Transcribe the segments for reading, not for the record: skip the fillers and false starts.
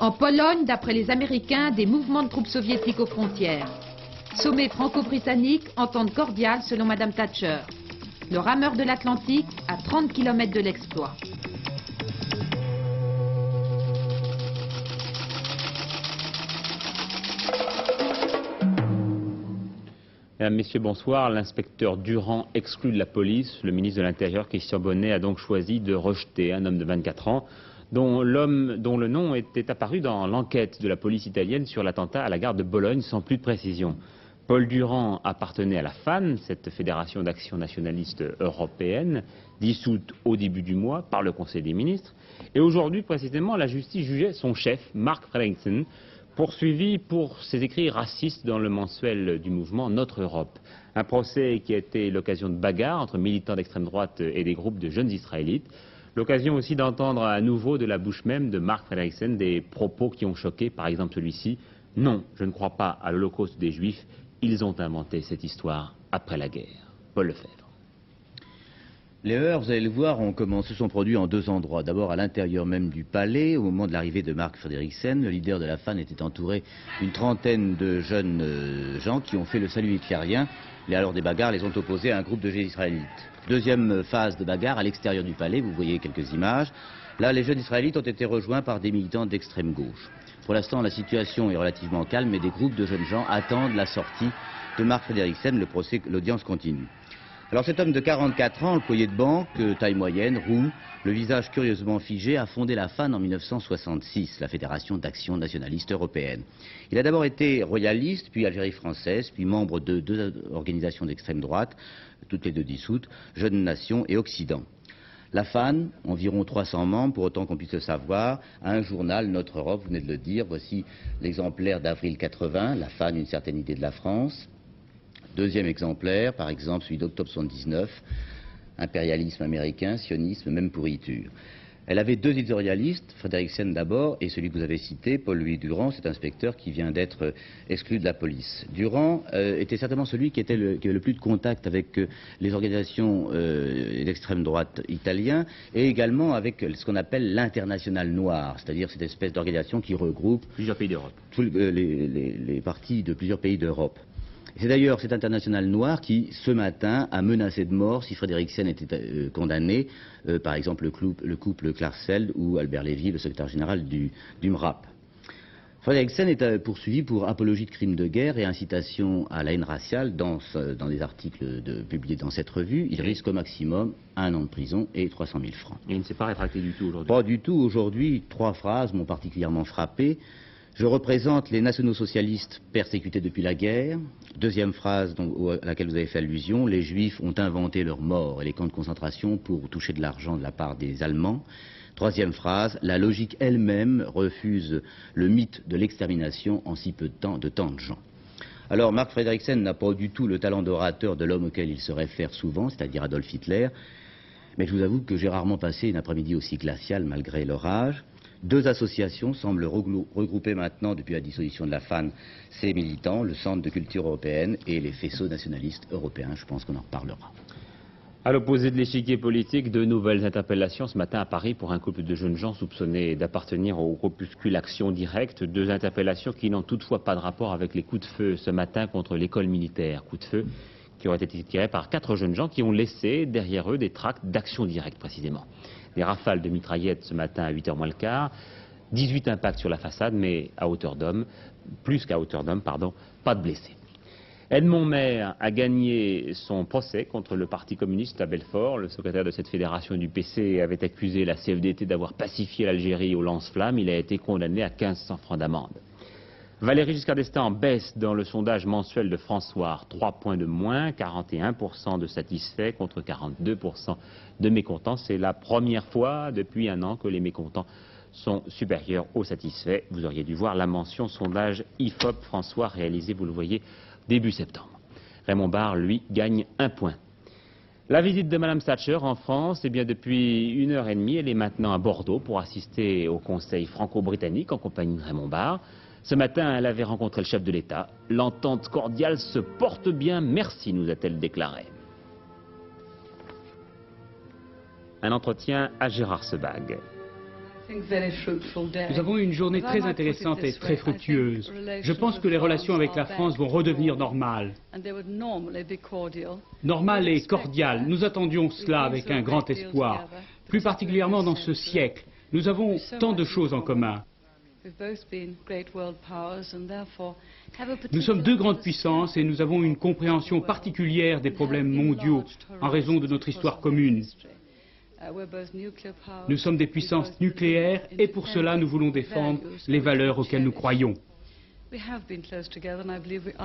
En Pologne, d'après les Américains, des mouvements de troupes soviétiques aux frontières. Sommet franco-britannique, entente cordiale selon Madame Thatcher. Le rameur de l'Atlantique à 30 km de l'exploit. Mesdames, Messieurs, bonsoir. L'inspecteur Durand exclut de la police. Le ministre de l'Intérieur, Christian Bonnet, a donc choisi de rejeter un homme de 24 ans dont le nom était apparu dans l'enquête de la police italienne sur l'attentat à la gare de Bologne sans plus de précision. Paul Durand appartenait à la FAN, cette fédération d'action nationaliste européenne, dissoute au début du mois par le Conseil des ministres. Et aujourd'hui, précisément, la justice jugeait son chef, Mark Fredriksson, poursuivi pour ses écrits racistes dans le mensuel du mouvement Notre Europe. Un procès qui a été l'occasion de bagarres entre militants d'extrême droite et des groupes de jeunes Israélites. L'occasion aussi d'entendre à nouveau de la bouche même de Mark Fredriksson des propos qui ont choqué, par exemple celui-ci. « Non, je ne crois pas à l'Holocauste des Juifs, ils ont inventé cette histoire après la guerre. » Paul Lefebvre. Les heurts, vous allez le voir, se sont produits en deux endroits. D'abord à l'intérieur même du palais, au moment de l'arrivée de Mark Fredriksson, le leader de la FAN était entouré d'une trentaine de jeunes gens qui ont fait le salut hitlérien. Et alors des bagarres les ont opposés à un groupe de jeunes israélites. Deuxième phase de bagarre à l'extérieur du palais, vous voyez quelques images. Là, les jeunes israélites ont été rejoints par des militants d'extrême gauche. Pour l'instant, la situation est relativement calme, mais des groupes de jeunes gens attendent la sortie de Mark Fredriksson. L'audience continue. Alors cet homme de 44 ans, employé de banque, taille moyenne, roux, le visage curieusement figé, a fondé la FAN en 1966, la Fédération d'Action Nationaliste Européenne. Il a d'abord été royaliste, puis Algérie française, puis membre de deux organisations d'extrême droite, toutes les deux dissoutes, Jeunes Nations et Occident. La FAN, environ 300 membres, pour autant qu'on puisse le savoir, a un journal, Notre Europe, vous venez de le dire, voici l'exemplaire d'avril 80, la FAN, une certaine idée de la France. Deuxième exemplaire, par exemple, celui d'octobre 79, impérialisme américain, sionisme, même pourriture. Elle avait deux éditorialistes, Fredriksson d'abord, et celui que vous avez cité, Paul-Louis Durand, cet inspecteur qui vient d'être exclu de la police. Durand était certainement celui qui avait le plus de contact avec les organisations d'extrême droite italiens, et également avec ce qu'on appelle l'international noir, c'est-à-dire cette espèce d'organisation qui regroupe plusieurs pays d'Europe, les partis de plusieurs pays d'Europe. C'est d'ailleurs cet international noir qui, ce matin, a menacé de mort si Fredriksson était condamné, par exemple le couple Klarsfeld ou Albert Lévy, le secrétaire général du MRAP. Fredriksson est poursuivi pour apologie de crimes de guerre et incitation à la haine raciale dans des articles publiés dans cette revue. Il risque au maximum 1 an de prison et 300 000 francs. Et il ne s'est pas rétracté du tout aujourd'hui? Pas du tout. Aujourd'hui, 3 phrases m'ont particulièrement frappé. Je représente les nationaux-socialistes persécutés depuis la guerre. Deuxième phrase à laquelle vous avez fait allusion, les Juifs ont inventé leur mort et les camps de concentration pour toucher de l'argent de la part des Allemands. Troisième phrase, la logique elle-même refuse le mythe de l'extermination en si peu de temps de gens. Alors Mark Fredriksson n'a pas du tout le talent d'orateur de l'homme auquel il se réfère souvent, c'est-à-dire Adolf Hitler. Mais je vous avoue que j'ai rarement passé une après-midi aussi glaciale malgré l'orage. Deux associations semblent regrouper maintenant, depuis la dissolution de la FAN, ces militants, le Centre de culture européenne et les faisceaux nationalistes européens. Je pense qu'on en reparlera. À l'opposé de l'échiquier politique, de nouvelles interpellations ce matin à Paris pour un couple de jeunes gens soupçonnés d'appartenir au groupuscule Action Directe. Deux interpellations qui n'ont toutefois pas de rapport avec les coups de feu ce matin contre l'école militaire. Coups de feu qui auraient été tirés par 4 jeunes gens qui ont laissé derrière eux des tracts d'Action Directe précisément. Des rafales de mitraillettes ce matin à 8h moins le quart, 18 impacts sur la façade, mais à hauteur d'homme, plus qu'à hauteur d'homme, pardon, pas de blessés. Edmond Maire a gagné son procès contre le Parti communiste à Belfort. Le secrétaire de cette fédération du PC avait accusé la CFDT d'avoir pacifié l'Algérie au lance-flammes. Il a été condamné à 1500 francs d'amende. Valéry Giscard d'Estaing baisse dans le sondage mensuel de François, 3 points de moins, 41% de satisfaits contre 42% de mécontents. C'est la première fois depuis 1 an que les mécontents sont supérieurs aux satisfaits. Vous auriez dû voir la mention sondage IFOP François réalisé, vous le voyez, début septembre. Raymond Barre, lui, gagne 1 point. La visite de Mme Thatcher en France, eh bien depuis 1h30, elle est maintenant à Bordeaux pour assister au Conseil franco-britannique en compagnie de Raymond Barre. Ce matin, elle avait rencontré le chef de l'État. L'entente cordiale se porte bien, merci, nous a-t-elle déclaré. Un entretien à Gérard Sebag. Nous avons eu une journée très intéressante et très fructueuse. Je pense que les relations avec la France vont redevenir normales. Normales et cordiales. Nous attendions cela avec un grand espoir. Plus particulièrement dans ce siècle. Nous avons tant de choses en commun. Nous sommes deux grandes puissances et nous avons une compréhension particulière des problèmes mondiaux en raison de notre histoire commune. Nous sommes des puissances nucléaires et pour cela nous voulons défendre les valeurs auxquelles nous croyons.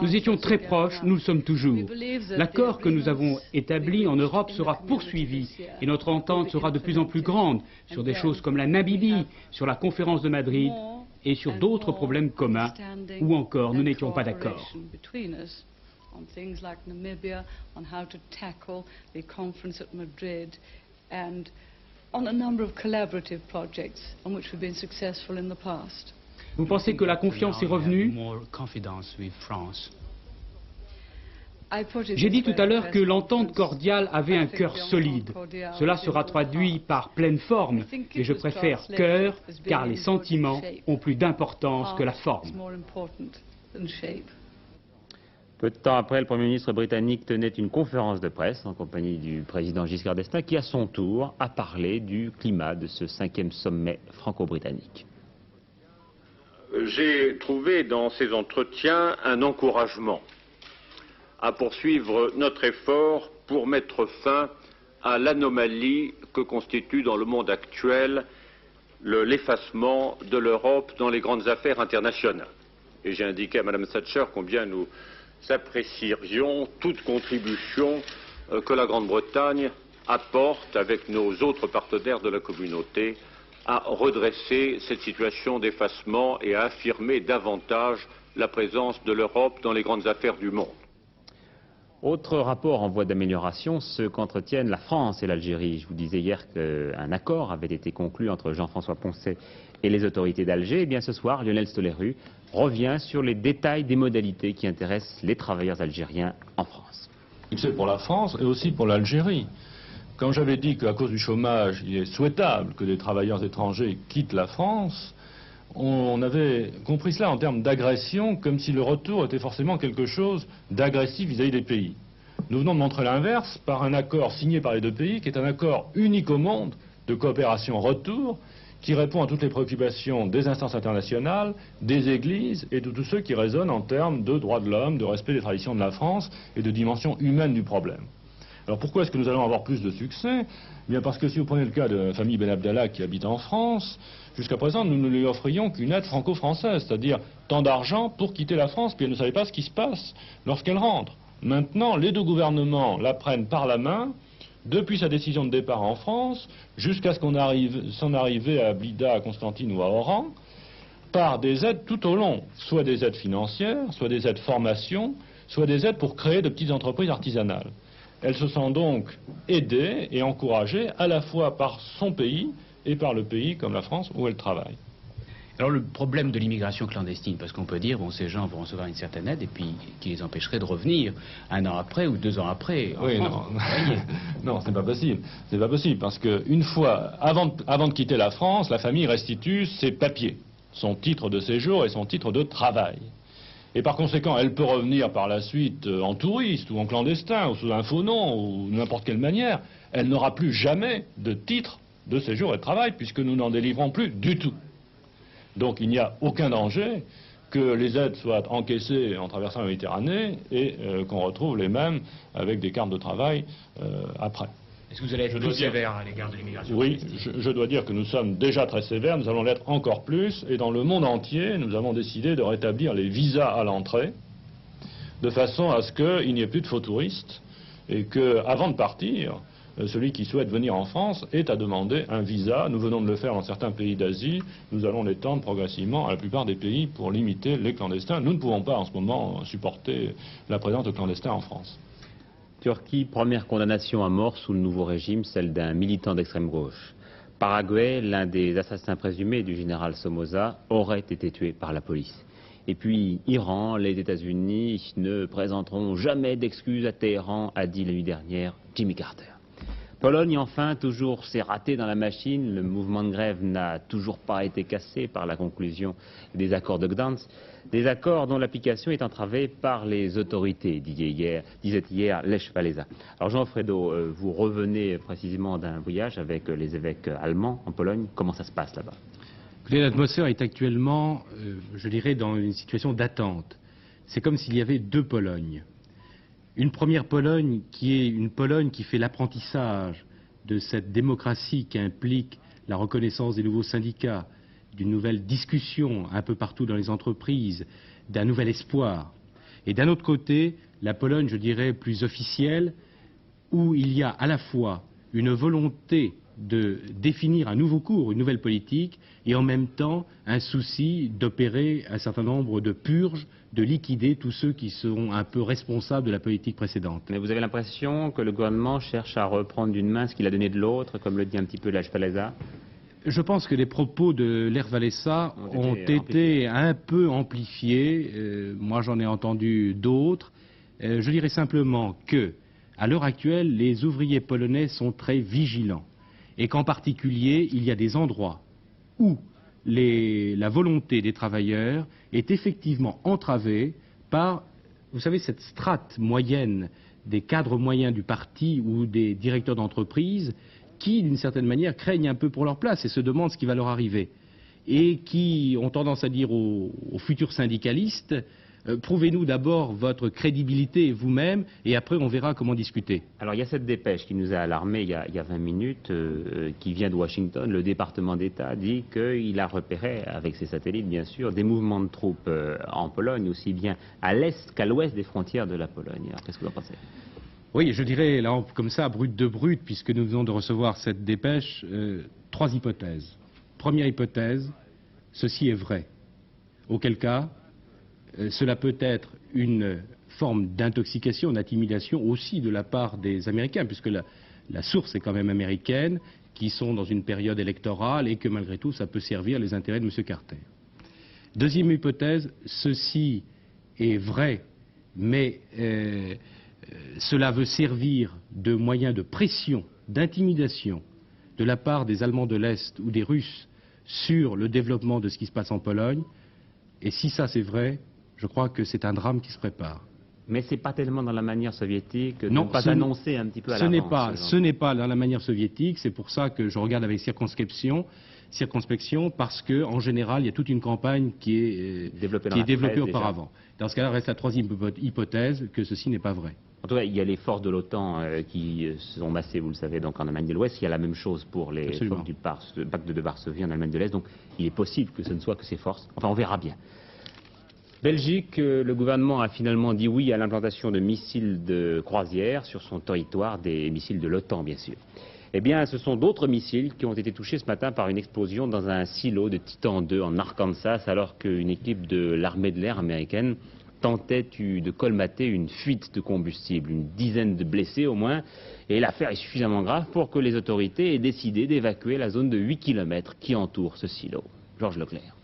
Nous étions très proches, nous le sommes toujours. L'accord que nous avons établi en Europe sera poursuivi et notre entente sera de plus en plus grande sur des choses comme la Namibie, sur la conférence de Madrid et sur d'autres problèmes communs où encore nous n'étions pas d'accord. And on a number of collaborative projects on which we've been successful in the past. Vous pensez que la confiance est revenue? J'ai dit tout à l'heure que l'entente cordiale avait un cœur solide. Cela sera traduit par pleine forme, et je préfère cœur car les sentiments ont plus d'importance que la forme. Peu de temps après, le Premier ministre britannique tenait une conférence de presse en compagnie du président Giscard d'Estaing qui, à son tour, a parlé du climat de ce 5e sommet franco-britannique. J'ai trouvé dans ces entretiens un encouragement à poursuivre notre effort pour mettre fin à l'anomalie que constitue dans le monde actuel l'effacement de l'Europe dans les grandes affaires internationales. Et j'ai indiqué à Mme Thatcher combien nous apprécierions toute contribution que la Grande-Bretagne apporte avec nos autres partenaires de la communauté à redresser cette situation d'effacement et à affirmer davantage la présence de l'Europe dans les grandes affaires du monde. Autre rapport en voie d'amélioration, ceux qu'entretiennent la France et l'Algérie. Je vous disais hier qu'un accord avait été conclu entre Jean-François Poncet et les autorités d'Alger. Et bien ce soir, Lionel Stoléru revient sur les détails des modalités qui intéressent les travailleurs algériens en France. C'est pour la France et aussi pour l'Algérie. Quand j'avais dit qu'à cause du chômage, il est souhaitable que des travailleurs étrangers quittent la France, on avait compris cela en termes d'agression, comme si le retour était forcément quelque chose d'agressif vis-à-vis des pays. Nous venons de montrer l'inverse par un accord signé par les deux pays, qui est un accord unique au monde de coopération-retour, qui répond à toutes les préoccupations des instances internationales, des églises et de tous ceux qui raisonnent en termes de droits de l'homme, de respect des traditions de la France et de dimension humaine du problème. Alors pourquoi est-ce que nous allons avoir plus de succès? Eh bien parce que si vous prenez le cas de la famille Ben Abdallah qui habite en France, jusqu'à présent nous ne lui offrions qu'une aide franco-française, c'est-à-dire tant d'argent pour quitter la France, puis elle ne savait pas ce qui se passe lorsqu'elle rentre. Maintenant, les deux gouvernements la prennent par la main, depuis sa décision de départ en France, jusqu'à ce son arrivée à Blida, à Constantine ou à Oran, par des aides tout au long, soit des aides financières, soit des aides formation, soit des aides pour créer de petites entreprises artisanales. Elle se sent donc aidée et encouragée à la fois par son pays et par le pays comme la France où elle travaille. Alors le problème de l'immigration clandestine, parce qu'on peut dire, bon, ces gens vont recevoir une certaine aide et puis qui les empêcherait de revenir 1 an après ou 2 ans après. Oui, non, non, c'est pas possible. C'est pas possible parce que une fois, avant de quitter la France, la famille restitue ses papiers, son titre de séjour et son titre de travail. Et par conséquent, elle peut revenir par la suite en touriste ou en clandestin ou sous un faux nom ou n'importe quelle manière. Elle n'aura plus jamais de titre de séjour et de travail puisque nous n'en délivrons plus du tout. Donc il n'y a aucun danger que les aides soient encaissées en traversant la Méditerranée et qu'on retrouve les mêmes avec des cartes de travail après. Est-ce que vous allez être plus sévère à l'égard de l'immigration? Oui, je dois dire que nous sommes déjà très sévères, nous allons l'être encore plus, et dans le monde entier, nous avons décidé de rétablir les visas à l'entrée, de façon à ce qu'il n'y ait plus de faux touristes, et qu'avant de partir, celui qui souhaite venir en France ait à demander un visa. Nous venons de le faire dans certains pays d'Asie, nous allons l'étendre progressivement à la plupart des pays pour limiter les clandestins. Nous ne pouvons pas en ce moment supporter la présence de clandestins en France. Turquie, première condamnation à mort sous le nouveau régime, celle d'un militant d'extrême gauche. Paraguay, l'un des assassins présumés du général Somoza, aurait été tué par la police. Et puis Iran, les États-Unis ne présenteront jamais d'excuses à Téhéran, a dit la nuit dernière Jimmy Carter. Pologne, enfin, toujours c'est raté dans la machine. Le mouvement de grève n'a toujours pas été cassé par la conclusion des accords de Gdansk. Des accords dont l'application est entravée par les autorités, disait hier Lech Walesa. Alors Jean Fredo, vous revenez précisément d'un voyage avec les évêques allemands en Pologne. Comment ça se passe là-bas? L'atmosphère est actuellement, je dirais, dans une situation d'attente. C'est comme s'il y avait deux Polognes. Une première Pologne qui est une Pologne qui fait l'apprentissage de cette démocratie qui implique la reconnaissance des nouveaux syndicats, d'une nouvelle discussion un peu partout dans les entreprises, d'un nouvel espoir. Et d'un autre côté, la Pologne, je dirais, plus officielle, où il y a à la fois une volonté de définir un nouveau cours, une nouvelle politique, et en même temps un souci d'opérer un certain nombre de purges, de liquider tous ceux qui seront un peu responsables de la politique précédente. Mais vous avez l'impression que le gouvernement cherche à reprendre d'une main ce qu'il a donné de l'autre, comme le dit un petit peu Lech Walesa? Je pense que les propos de Lech Walesa ont été un peu amplifiés. Moi, j'en ai entendu d'autres. Je dirais simplement que, à l'heure actuelle, les ouvriers polonais sont très vigilants. Et qu'en particulier, il y a des endroits où la volonté des travailleurs est effectivement entravée par, vous savez, cette strate moyenne des cadres moyens du parti ou des directeurs d'entreprise qui, d'une certaine manière, craignent un peu pour leur place et se demandent ce qui va leur arriver. Et qui ont tendance à dire aux futurs syndicalistes, prouvez-nous d'abord votre crédibilité vous-même et après on verra comment discuter. Alors il y a cette dépêche qui nous a alarmés il y a 20 minutes, qui vient de Washington. Le département d'État dit qu'il a repéré, avec ses satellites bien sûr, des mouvements de troupes en Pologne, aussi bien à l'est qu'à l'ouest des frontières de la Pologne. Alors qu'est-ce que vous en pensez? Oui, je dirais, là, comme ça, brut de brut, puisque nous venons de recevoir cette dépêche, 3 hypothèses. Première hypothèse, ceci est vrai. Auquel cas, cela peut être une forme d'intoxication, d'intimidation aussi de la part des Américains, puisque la source est quand même américaine, qui sont dans une période électorale et que malgré tout, ça peut servir les intérêts de M. Carter. Deuxième hypothèse, ceci est vrai, mais cela veut servir de moyen de pression, d'intimidation de la part des Allemands de l'Est ou des Russes sur le développement de ce qui se passe en Pologne. Et si ça c'est vrai, je crois que c'est un drame qui se prépare. Mais c'est pas tellement dans la manière soviétique de non, ne pas annoncer un petit peu à l'avance. Ce n'est pas dans la manière soviétique, c'est pour ça que je regarde avec circonspection, parce que en général, il y a toute une campagne qui est développée auparavant. Dans ce cas-là, reste la troisième hypothèse, que ceci n'est pas vrai. En tout cas, il y a les forces de l'OTAN qui sont massées, vous le savez, donc en Allemagne de l'Ouest. Il y a la même chose pour les forces du pacte de Varsovie en Allemagne de l'Est. Donc il est possible que ce ne soit que ces forces. Enfin, on verra bien. Belgique, le gouvernement a finalement dit oui à l'implantation de missiles de croisière sur son territoire, des missiles de l'OTAN, bien sûr. Eh bien, ce sont d'autres missiles qui ont été touchés ce matin par une explosion dans un silo de Titan II en Arkansas, alors qu'une équipe de l'armée de l'air américaine tentait de colmater une fuite de combustible, une dizaine de blessés au moins, et l'affaire est suffisamment grave pour que les autorités aient décidé d'évacuer la zone de 8 km qui entoure ce silo. Georges Leclerc.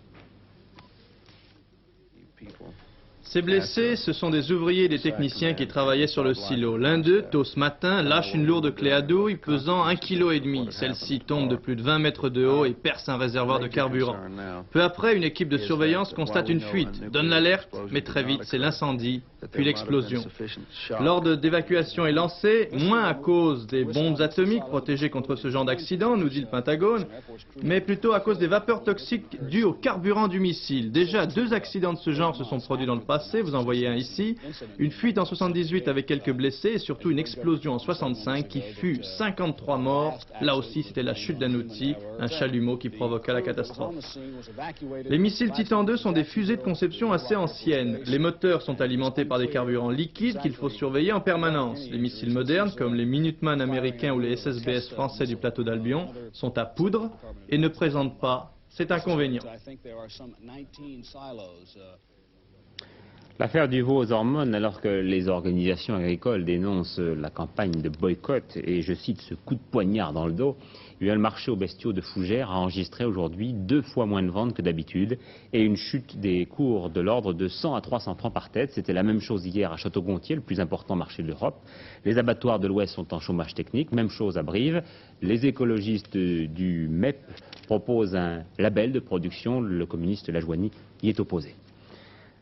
Ces blessés, ce sont des ouvriers et des techniciens qui travaillaient sur le silo. L'un d'eux, tôt ce matin, lâche une lourde clé à douille pesant 1,5 kg. Celle-ci tombe de plus de 20 mètres de haut et perce un réservoir de carburant. Peu après, une équipe de surveillance constate une fuite, donne l'alerte, mais très vite, c'est l'incendie, puis l'explosion. L'ordre d'évacuation est lancé, moins à cause des bombes atomiques protégées contre ce genre d'accident, nous dit le Pentagone, mais plutôt à cause des vapeurs toxiques dues au carburant du missile. Déjà, 2 accidents de ce genre se sont produits dans le passé, vous en voyez un ici, une fuite en 78 avec quelques blessés et surtout une explosion en 65 qui fut 53 morts. Là aussi, c'était la chute d'un outil, un chalumeau qui provoqua la catastrophe. Les missiles Titan II sont des fusées de conception assez anciennes. Les moteurs sont alimentés par des carburants liquides qu'il faut surveiller en permanence. Les missiles modernes, comme les Minuteman américains ou les SSBS français du plateau d'Albion, sont à poudre et ne présentent pas cet inconvénient. L'affaire du veau aux hormones, alors que les organisations agricoles dénoncent la campagne de boycott et, je cite, ce coup de poignard dans le dos, le marché aux bestiaux de Fougères a enregistré aujourd'hui 2 fois moins de ventes que d'habitude et une chute des cours de l'ordre de 100 à 300 francs par tête. C'était la même chose hier à Château-Gontier, le plus important marché d'Europe. Les abattoirs de l'Ouest sont en chômage technique, même chose à Brive. Les écologistes du MEP proposent un label de production, le communiste Lajoigny y est opposé.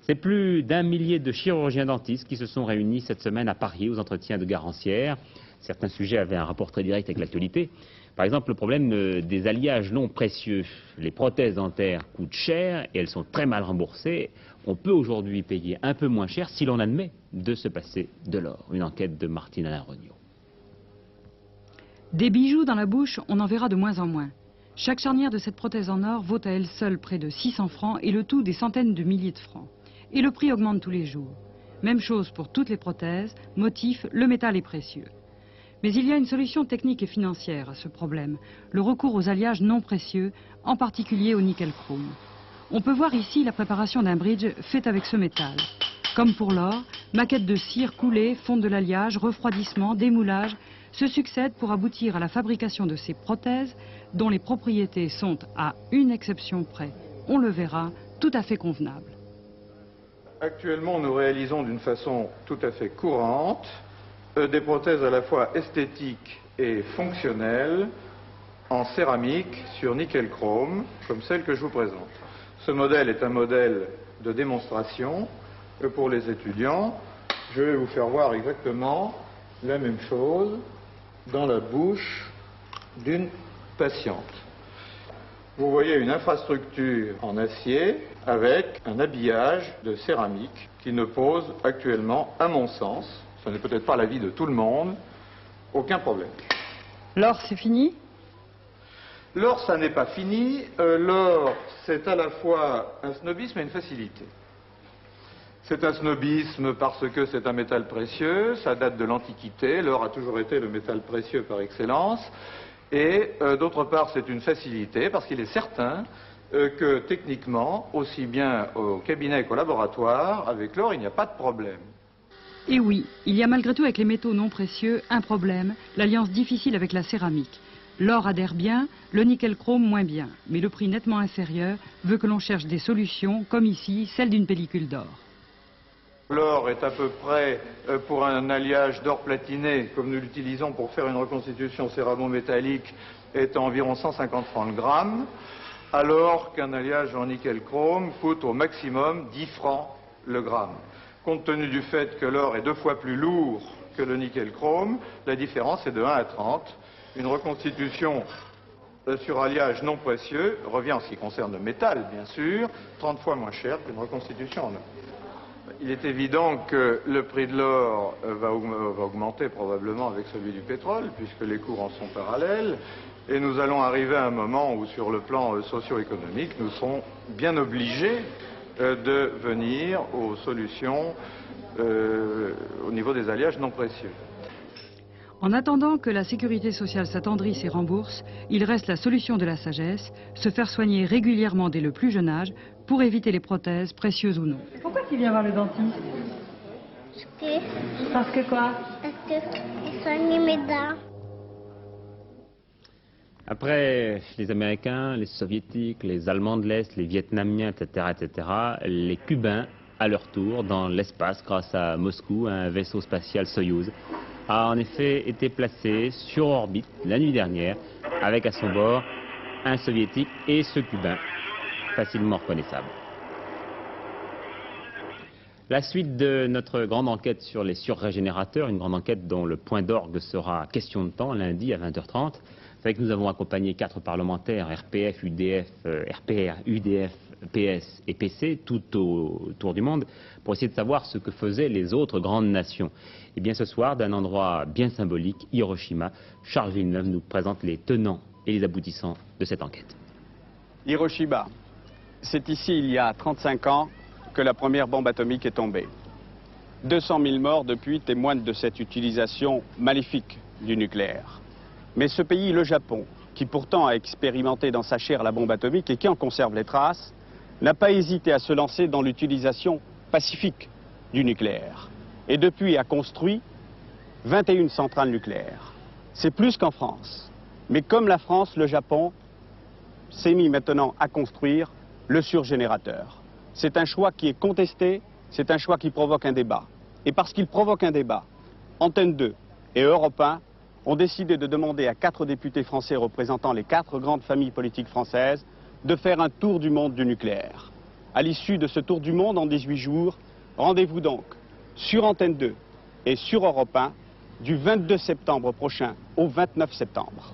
C'est plus d'1 millier de chirurgiens dentistes qui se sont réunis cette semaine à Paris aux entretiens de Garancières. Certains sujets avaient un rapport très direct avec l'actualité. Par exemple, le problème des alliages non précieux. Les prothèses dentaires coûtent cher et elles sont très mal remboursées. On peut aujourd'hui payer un peu moins cher si l'on admet de se passer de l'or. Une enquête de Martine Alain Regnault. Des bijoux dans la bouche, on en verra de moins en moins. Chaque charnière de cette prothèse en or vaut à elle seule près de 600 francs et le tout des centaines de milliers de francs. Et le prix augmente tous les jours. Même chose pour toutes les prothèses, motif, le métal est précieux. Mais il y a une solution technique et financière à ce problème, le recours aux alliages non précieux, en particulier au nickel-chrome. On peut voir ici la préparation d'un bridge fait avec ce métal. Comme pour l'or, maquette de cire coulée, fonte de l'alliage, refroidissement, démoulage, se succèdent pour aboutir à la fabrication de ces prothèses dont les propriétés sont, à une exception près, on le verra, tout à fait convenables. Actuellement, nous réalisons d'une façon tout à fait courante des prothèses à la fois esthétiques et fonctionnelles en céramique sur nickel-chrome, comme celle que je vous présente. Ce modèle est un modèle de démonstration pour les étudiants. Je vais vous faire voir exactement la même chose dans la bouche d'une patiente. Vous voyez une infrastructure en acier avec un habillage de céramique qui ne pose actuellement, à mon sens, ce n'est peut-être pas l'avis de tout le monde, aucun problème. L'or, c'est fini? L'or, ça n'est pas fini. L'or, c'est à la fois un snobisme et une facilité. C'est un snobisme parce que c'est un métal précieux, ça date de l'Antiquité, l'or a toujours été le métal précieux par excellence. Et d'autre part, c'est une facilité parce qu'il est certain que techniquement, aussi bien au cabinet qu'au laboratoire, avec l'or, il n'y a pas de problème. Et oui, il y a malgré tout avec les métaux non précieux un problème, l'alliance difficile avec la céramique. L'or adhère bien, le nickel-chrome moins bien, mais le prix nettement inférieur veut que l'on cherche des solutions, comme ici, celle d'une pellicule d'or. L'or est à peu près, pour un alliage d'or platiné, comme nous l'utilisons pour faire une reconstitution céramo-métallique, est à environ 150 francs le gramme, alors qu'un alliage en nickel-chrome coûte au maximum 10 francs le gramme. Compte tenu du fait que l'or est 2 fois plus lourd que le nickel-chrome, la différence est de 1 à 30. Une reconstitution sur alliage non précieux revient, en ce qui concerne le métal, bien sûr, 30 fois moins cher qu'une reconstitution en or. Il est évident que le prix de l'or va augmenter probablement avec celui du pétrole, puisque les cours en sont parallèles, et nous allons arriver à un moment où, sur le plan socio-économique, nous serons bien obligés de venir aux solutions au niveau des alliages non précieux. En attendant que la sécurité sociale s'attendrisse et rembourse, il reste la solution de la sagesse, se faire soigner régulièrement dès le plus jeune âge pour éviter les prothèses, précieuses ou non. Pourquoi tu viens voir le dentiste? Parce que quoi? Parce qu'il soigne mes dents. Après les Américains, les Soviétiques, les Allemands de l'Est, les Vietnamiens, etc., les Cubains, à leur tour, dans l'espace, grâce à Moscou, un vaisseau spatial Soyouz, a en effet été placé sur orbite la nuit dernière, avec à son bord un Soviétique et ce Cubain, facilement reconnaissable. La suite de notre grande enquête sur les surrégénérateurs, une grande enquête dont le point d'orgue sera question de temps, lundi à 20h30. Vous savez que nous avons accompagné 4 parlementaires, RPF, UDF, RPR, UDF, PS et PC, tout autour du monde, pour essayer de savoir ce que faisaient les autres grandes nations. Et bien ce soir, d'un endroit bien symbolique, Hiroshima, Charles Villeneuve nous présente les tenants et les aboutissants de cette enquête. Hiroshima, c'est ici, il y a 35 ans, que la première bombe atomique est tombée. 200 000 morts depuis témoignent de cette utilisation maléfique du nucléaire. Mais ce pays, le Japon, qui pourtant a expérimenté dans sa chair la bombe atomique et qui en conserve les traces, n'a pas hésité à se lancer dans l'utilisation pacifique du nucléaire. Et depuis a construit 21 centrales nucléaires. C'est plus qu'en France. Mais comme la France, le Japon s'est mis maintenant à construire le surgénérateur. C'est un choix qui est contesté, c'est un choix qui provoque un débat. Et parce qu'il provoque un débat, Antenne 2 et Europe 1 ont décidé de demander à 4 députés français représentant les 4 grandes familles politiques françaises de faire un tour du monde du nucléaire. À l'issue de ce tour du monde en 18 jours, rendez-vous donc sur Antenne 2 et sur Europe 1 du 22 septembre prochain au 29 septembre.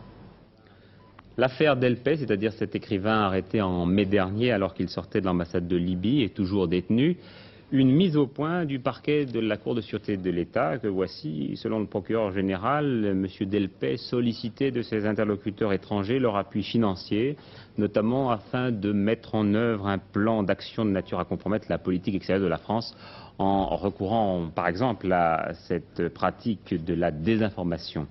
L'affaire Delpech, c'est-à-dire cet écrivain arrêté en mai dernier alors qu'il sortait de l'ambassade de Libye, est toujours détenu. Une mise au point du parquet de la Cour de sûreté de l'État que voici, selon le procureur général, M. Delpech sollicitait de ses interlocuteurs étrangers leur appui financier, notamment afin de mettre en œuvre un plan d'action de nature à compromettre la politique extérieure de la France en recourant par exemple à cette pratique de la désinformation.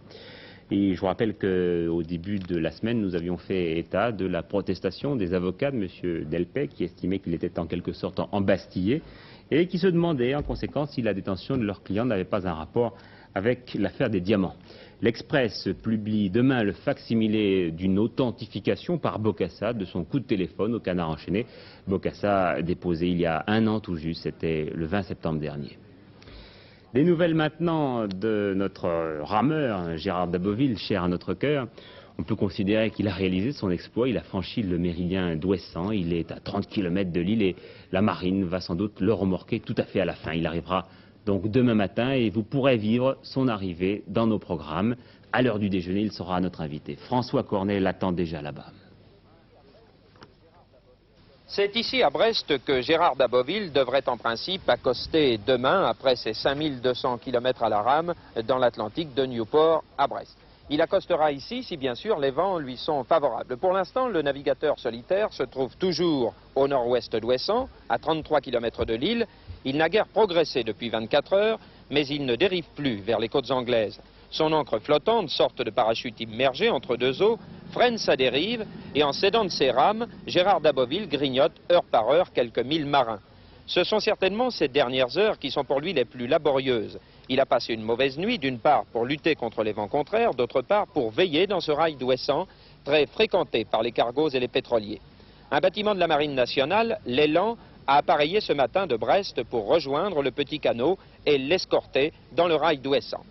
Et je vous rappelle qu'au début de la semaine, nous avions fait état de la protestation des avocats de M. Delpech qui estimaient qu'il était en quelque sorte embastillé et qui se demandaient en conséquence si la détention de leurs clients n'avait pas un rapport avec l'affaire des diamants. L'Express publie demain le fac-similé d'une authentification par Bokassa de son coup de téléphone au Canard enchaîné. Bokassa déposé il y a 1 an tout juste, c'était le 20 septembre dernier. Des nouvelles maintenant de notre rameur Gérard Daboville, cher à notre cœur. On peut considérer qu'il a réalisé son exploit, il a franchi le méridien d'Ouessant, il est à 30 km de l'île et la marine va sans doute le remorquer tout à fait à la fin. Il arrivera donc demain matin et vous pourrez vivre son arrivée dans nos programmes. À l'heure du déjeuner, il sera notre invité. François Cornet l'attend déjà là-bas. C'est ici à Brest que Gérard Daboville devrait en principe accoster demain après ses 5200 km à la rame dans l'Atlantique de Newport à Brest. Il accostera ici si bien sûr les vents lui sont favorables. Pour l'instant, le navigateur solitaire se trouve toujours au nord-ouest d'Ouessant, à 33 km de l'île. Il n'a guère progressé depuis 24 heures, mais il ne dérive plus vers les côtes anglaises. Son ancre flottante, sorte de parachute immergé entre deux eaux, freine sa dérive et en s'aidant de ses rames, Gérard Daboville grignote heure par heure quelques milles marins. Ce sont certainement ces dernières heures qui sont pour lui les plus laborieuses. Il a passé une mauvaise nuit, d'une part pour lutter contre les vents contraires, d'autre part pour veiller dans ce rail d'Ouessant, très fréquenté par les cargos et les pétroliers. Un bâtiment de la Marine nationale, l'Élan, a appareillé ce matin de Brest pour rejoindre le petit canot et l'escorter dans le rail d'Ouessant.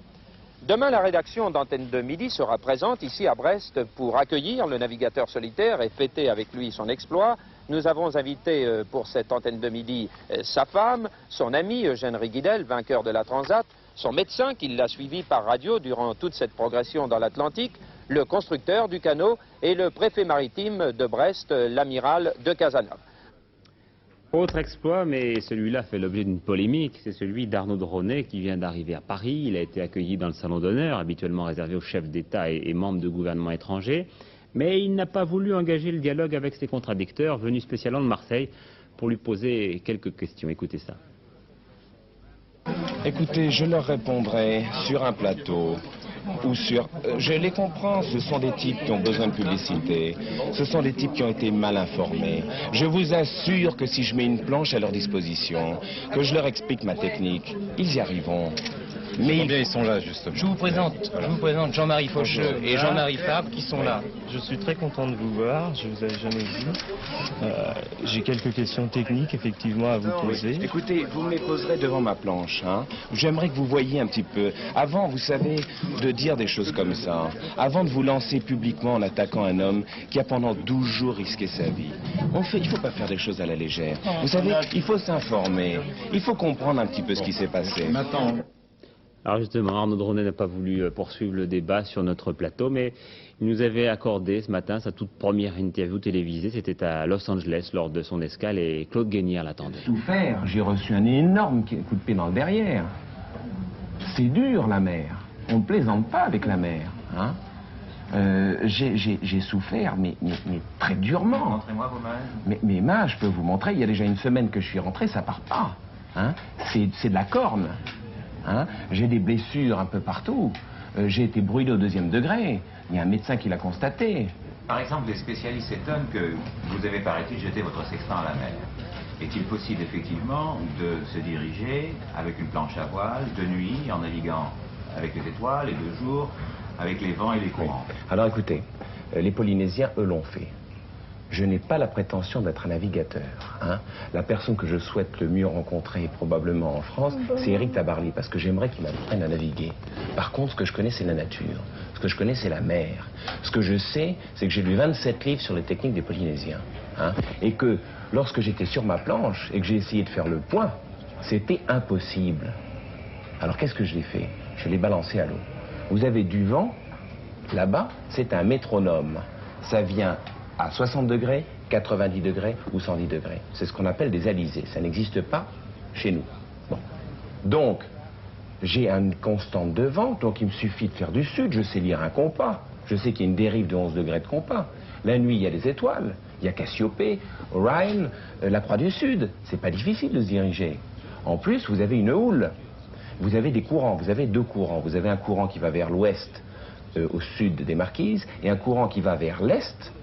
Demain, la rédaction d'Antenne 2 Midi sera présente ici à Brest pour accueillir le navigateur solitaire et fêter avec lui son exploit. Nous avons invité pour cette Antenne 2 Midi sa femme, son ami Eugène Riguidel, vainqueur de la Transat, son médecin qui l'a suivi par radio durant toute cette progression dans l'Atlantique, le constructeur du canot et le préfet maritime de Brest, l'amiral de Casanova. Autre exploit, mais celui-là fait l'objet d'une polémique, c'est celui d'Arnaud Dronet qui vient d'arriver à Paris. Il a été accueilli dans le salon d'honneur, habituellement réservé aux chefs d'État et membres de gouvernements étrangers. Mais il n'a pas voulu engager le dialogue avec ses contradicteurs venus spécialement de Marseille pour lui poser quelques questions. Écoutez ça. Écoutez, je leur répondrai sur un plateau ou sur... Je les comprends, ce sont des types qui ont besoin de publicité. Ce sont des types qui ont été mal informés. Je vous assure que si je mets une planche à leur disposition, que je leur explique ma technique, ils y arriveront. Mais ils sont là, justement. Je vous présente Jean-Marie Faucheux et Jean-Marie Fabre qui sont là. Je suis très content de vous voir, je vous avais jamais vu. J'ai quelques questions techniques, effectivement, à vous poser. Écoutez, vous me les poserez devant ma planche. Hein. J'aimerais que vous voyiez un petit peu. Avant, vous savez, de dire des choses comme ça, avant de vous lancer publiquement en attaquant un homme qui a pendant 12 jours risqué sa vie, il ne faut pas faire des choses à la légère. Vous savez, il faut s'informer, il faut comprendre un petit peu ce qui s'est passé. Alors justement, Arnaud Dronet n'a pas voulu poursuivre le débat sur notre plateau, mais il nous avait accordé ce matin sa toute première interview télévisée. C'était à Los Angeles lors de son escale et Claude Guénière l'attendait. Souffert, j'ai reçu un énorme coup de pied dans le derrière. C'est dur la mer, on ne plaisante pas avec la mer. Hein. J'ai souffert, mais très durement. Montrez-moi vos mains. Mes mains, je peux vous montrer, il y a déjà une semaine que je suis rentré, ça part pas. Hein. C'est de la corne. Hein, j'ai des blessures un peu partout. J'ai été brûlé au 2e degré. Il y a un médecin qui l'a constaté. Par exemple, les spécialistes s'étonnent que vous avez, paraît-il, jeté votre sextant à la mer. Est-il possible effectivement de se diriger avec une planche à voile de nuit en naviguant avec les étoiles et de jour avec les vents et les courants? Oui. Alors écoutez, les Polynésiens, eux, l'ont fait. Je n'ai pas la prétention d'être un navigateur. Hein. La personne que je souhaite le mieux rencontrer probablement en France, c'est Éric Tabarly, parce que j'aimerais qu'il m'apprenne à naviguer. Par contre, ce que je connais, c'est la nature. Ce que je connais, c'est la mer. Ce que je sais, c'est que j'ai lu 27 livres sur les techniques des Polynésiens. Hein. Et que lorsque j'étais sur ma planche et que j'ai essayé de faire le point, c'était impossible. Alors qu'est-ce que je l'ai fait? Je l'ai balancé à l'eau. Vous avez du vent, là-bas, c'est un métronome. Ça vient à 60 degrés, 90 degrés ou 110 degrés. C'est ce qu'on appelle des alizés. Ça n'existe pas chez nous. Bon. Donc, j'ai une constante de vent, donc il me suffit de faire du sud. Je sais lire un compas. Je sais qu'il y a une dérive de 11 degrés de compas. La nuit, il y a des étoiles. Il y a Cassiopée, Orion, la Croix du Sud. C'est pas difficile de se diriger. En plus, vous avez une houle. Vous avez des courants. Vous avez deux courants. Vous avez un courant qui va vers l'ouest, au sud des Marquises, et un courant qui va vers l'est,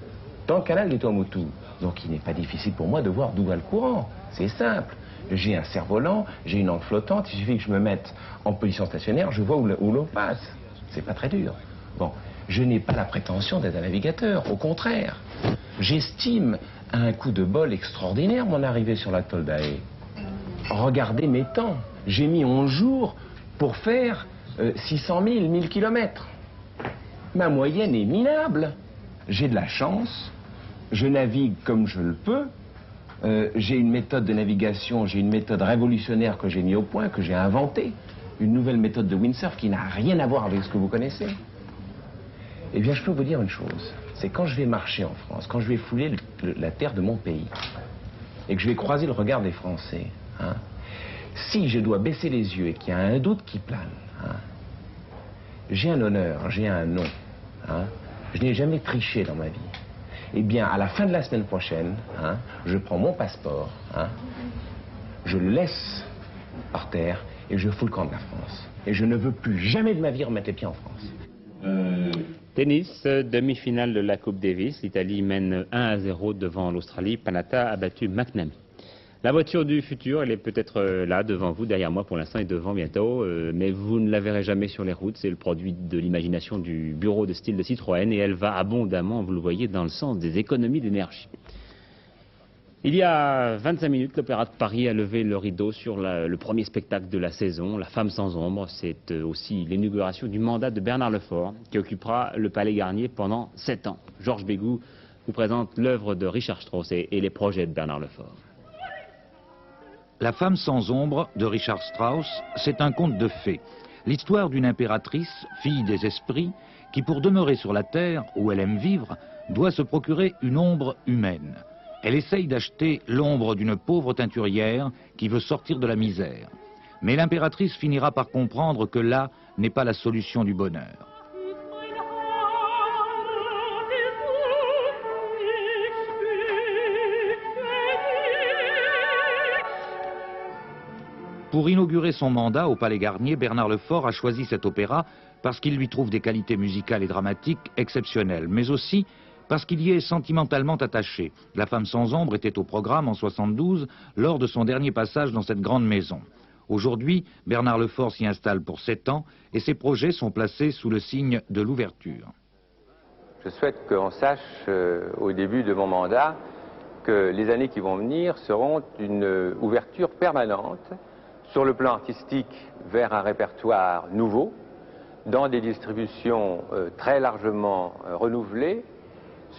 dans le canal du Tuamotu. Donc il n'est pas difficile pour moi de voir d'où va le courant. C'est simple. J'ai un cerf-volant, j'ai une ancre flottante, il suffit que je me mette en position stationnaire, je vois où l'eau passe. C'est pas très dur. Bon, je n'ai pas la prétention d'être un navigateur, au contraire. J'estime à un coup de bol extraordinaire mon arrivée sur l'atoll d'Ae. Regardez mes temps. J'ai mis 11 jours pour faire 600 000, 1000 kilomètres. Ma moyenne est minable. J'ai de la chance. Je navigue comme je le peux. J'ai une méthode de navigation, j'ai une méthode révolutionnaire que j'ai mis au point, que j'ai inventée. Une nouvelle méthode de windsurf qui n'a rien à voir avec ce que vous connaissez. Eh bien, je peux vous dire une chose. C'est quand je vais marcher en France, quand je vais fouler la terre de mon pays, et que je vais croiser le regard des Français, hein, si je dois baisser les yeux et qu'il y a un doute qui plane, hein, j'ai un honneur, j'ai un nom. Hein, je n'ai jamais triché dans ma vie. Eh bien, à la fin de la semaine prochaine, hein, je prends mon passeport, hein, je le laisse par terre et je fous le camp de la France. Et je ne veux plus jamais de ma vie remettre les pieds en France. Tennis, demi-finale de la Coupe Davis. L'Italie mène 1-0 devant l'Australie. Panatta a battu McNamee. La voiture du futur, elle est peut-être là, devant vous, derrière moi pour l'instant et devant bientôt, mais vous ne la verrez jamais sur les routes. C'est le produit de l'imagination du bureau de style de Citroën et elle va abondamment, vous le voyez, dans le sens des économies d'énergie. Il y a 25 minutes, l'Opéra de Paris a levé le rideau sur le premier spectacle de la saison, La Femme sans ombre. C'est aussi l'inauguration du mandat de Bernard Lefort, qui occupera le Palais Garnier pendant 7 ans. Georges Bégou vous présente l'œuvre de Richard Strauss et les projets de Bernard Lefort. La femme sans ombre de Richard Strauss, c'est un conte de fées. L'histoire d'une impératrice, fille des esprits, qui pour demeurer sur la terre, où elle aime vivre, doit se procurer une ombre humaine. Elle essaye d'acheter l'ombre d'une pauvre teinturière qui veut sortir de la misère. Mais l'impératrice finira par comprendre que là n'est pas la solution du bonheur. Pour inaugurer son mandat au Palais Garnier, Bernard Lefort a choisi cet opéra parce qu'il lui trouve des qualités musicales et dramatiques exceptionnelles, mais aussi parce qu'il y est sentimentalement attaché. La Femme sans ombre était au programme en 72 lors de son dernier passage dans cette grande maison. Aujourd'hui, Bernard Lefort s'y installe pour 7 ans et ses projets sont placés sous le signe de l'ouverture. Je souhaite qu'on sache au début de mon mandat que les années qui vont venir seront une ouverture permanente sur le plan artistique vers un répertoire nouveau, dans des distributions très largement renouvelées,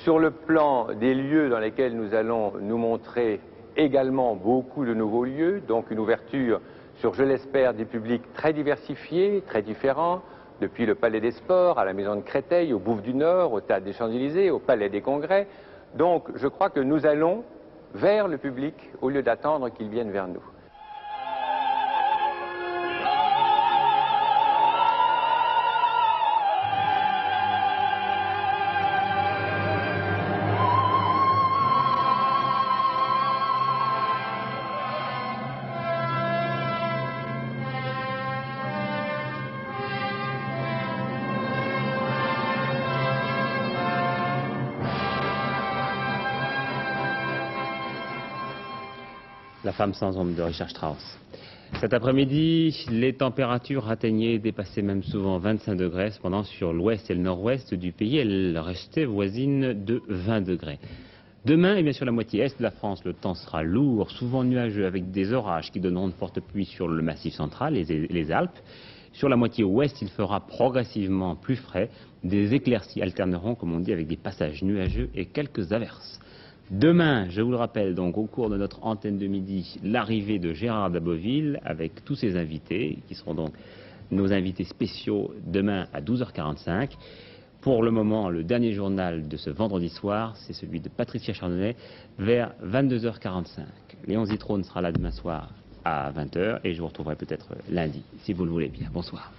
sur le plan des lieux dans lesquels nous allons nous montrer également beaucoup de nouveaux lieux, donc une ouverture sur, je l'espère, des publics très diversifiés, très différents, depuis le Palais des Sports, à la Maison de Créteil, au Bouffe du Nord, au Théâtre des Champs-Élysées, au Palais des Congrès. Donc je crois que nous allons vers le public au lieu d'attendre qu'il vienne vers nous. La femme sans ombre de Richard Strauss. Cet après-midi, les températures atteignaient, dépassaient même souvent 25 degrés. Cependant, sur l'ouest et le nord-ouest du pays, elles restaient voisines de 20 degrés. Demain, et bien sur la moitié est de la France, le temps sera lourd, souvent nuageux, avec des orages qui donneront de fortes pluies sur le massif central, les Alpes. Sur la moitié ouest, il fera progressivement plus frais. Des éclaircies alterneront, comme on dit, avec des passages nuageux et quelques averses. Demain, je vous le rappelle, donc au cours de notre antenne de midi, l'arrivée de Gérard d'Aboville avec tous ses invités, qui seront donc nos invités spéciaux demain à 12h45. Pour le moment, le dernier journal de ce vendredi soir, c'est celui de Patricia Chardonnay, vers 22h45. Léon Zitrone sera là demain soir à 20h et je vous retrouverai peut-être lundi, si vous le voulez bien. Bonsoir.